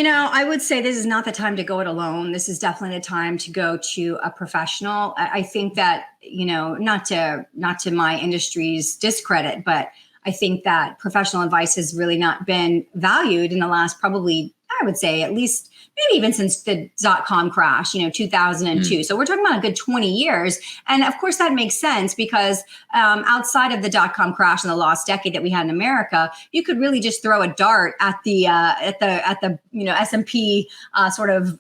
I would say this is not the time to go it alone. This is definitely the time to go to a professional. I think that, not to my industry's discredit, but I think that professional advice has really not been valued in the last probably, I would say, at least maybe even since the .com crash, 2002. So we're talking about a good 20 years. And of course that makes sense because outside of the .com crash and the lost decade that we had in America, you could really just throw a dart at the S&P sort of,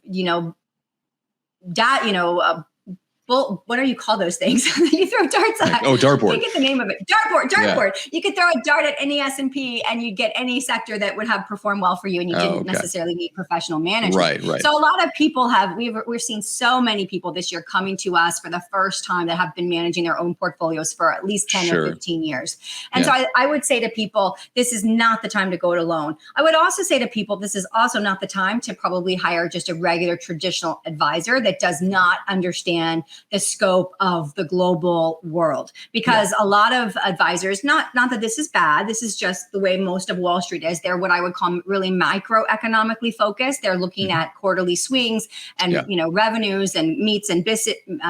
well, what do you call those things? You throw darts at. Oh, dartboard. I forget the name of it. Dartboard. Yeah. You could throw a dart at any S&P and you'd get any sector that would have performed well for you, and you didn't necessarily need professional management. Right. So a lot of people we've seen so many people this year coming to us for the first time that have been managing their own portfolios for at least 10 or 15 years. And so I would say to people, this is not the time to go it alone. I would also say to people, this is also not the time to probably hire just a regular traditional advisor that does not understand the scope of the global world, because a lot of advisors, not that this is bad, this is just the way most of Wall Street is. They're what I would call really microeconomically focused. They're looking at quarterly swings and revenues and meets and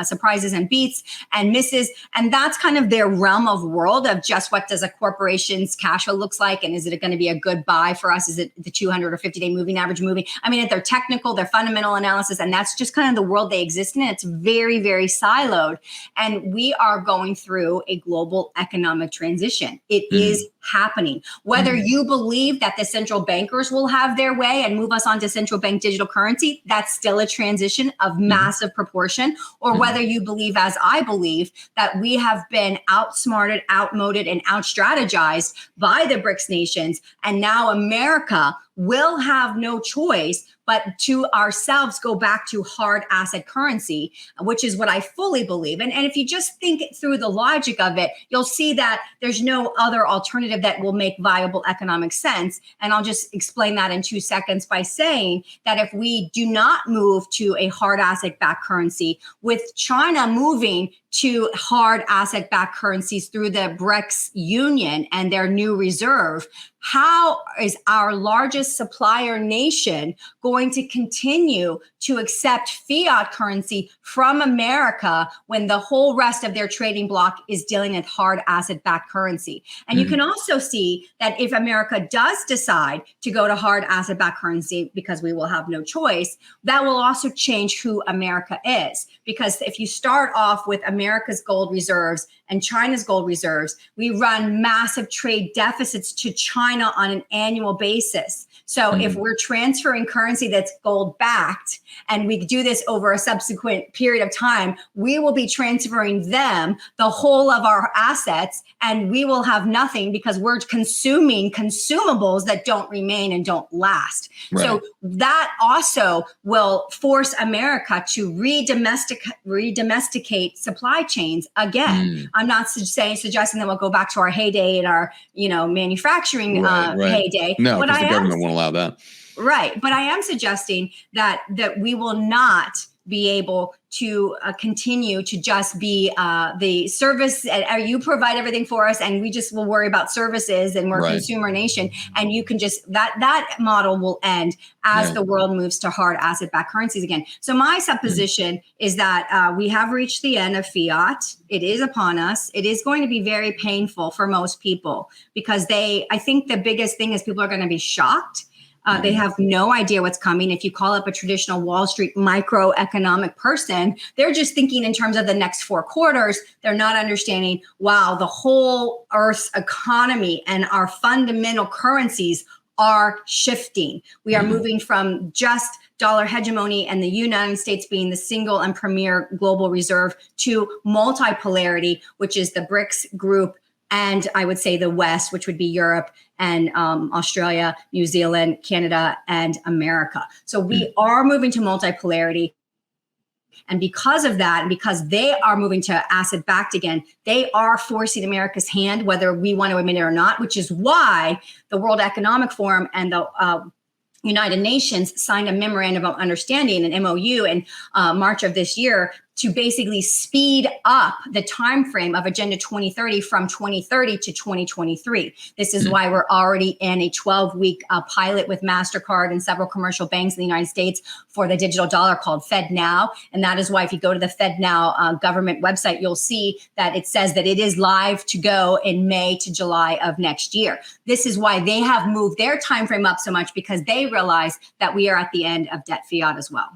surprises and beats and misses, and that's kind of their realm of world of just what does a corporation's cash flow looks like, and is it going to be a good buy for us? Is it the 200 or 50-day moving average moving? I mean, they're technical, they're fundamental analysis, and that's just kind of the world they exist in. It's very, very siloed. And we are going through a global economic transition. It is happening. Whether you believe that the central bankers will have their way and move us onto central bank digital currency, that's still a transition of massive proportion, or whether you believe, as I believe, that we have been outsmarted, outmoded, and outstrategized by the BRICS nations, and now America will have no choice but to ourselves go back to hard asset currency, which is what I fully believe. And if you just think through the logic of it, you'll see that there's no other alternative that will make viable economic sense. And I'll just explain that in 2 seconds by saying that if we do not move to a hard asset backed currency, with China moving to hard asset backed currencies through the BRICS union and their new reserve, how is our largest supplier nation going to continue to accept fiat currency from America when the whole rest of their trading bloc is dealing with hard asset-backed currency? And you can also see that if America does decide to go to hard asset-backed currency, because we will have no choice, that will also change who America is. Because if you start off with America's gold reserves and China's gold reserves, we run massive trade deficits to China on an annual basis. So if we're transferring currency that's gold backed, and we do this over a subsequent period of time, we will be transferring them the whole of our assets, and we will have nothing because we're consuming consumables that don't remain and don't last. Right. So that also will force America to redomesticate supply chains again. I'm not suggesting that we'll go back to our heyday and our, manufacturing heyday. No, because the government won't allow that. Right. But I am suggesting that we will not be able to continue to just be the service. You provide everything for us, and we just will worry about services, and we're a consumer nation. And you can just that model will end as the world moves to hard asset-backed currencies again. So my supposition is that we have reached the end of fiat. It is upon us. It is going to be very painful for most people because I think the biggest thing is people are going to be shocked. They have no idea what's coming. If you call up a traditional Wall Street microeconomic person, they're just thinking in terms of the next 4 quarters. They're not understanding, wow, the whole Earth's economy and our fundamental currencies are shifting. We are moving from just dollar hegemony and the United States being the single and premier global reserve to multipolarity, which is the BRICS group, and I would say the West, which would be Europe and Australia, New Zealand, Canada, and America. So we are moving to multipolarity. And because of that, and because they are moving to asset-backed again, they are forcing America's hand, whether we want to admit it or not, which is why the World Economic Forum and the United Nations signed a memorandum of understanding, an MOU, in March of this year to basically speed up the time frame of Agenda 2030 from 2030 to 2023. This is why we're already in a 12-week pilot with MasterCard and several commercial banks in the United States for the digital dollar called FedNow. And that is why if you go to the FedNow government website, you'll see that it says that it is live to go in May to July of next year. This is why they have moved their time frame up so much, because they realize that we are at the end of debt fiat as well.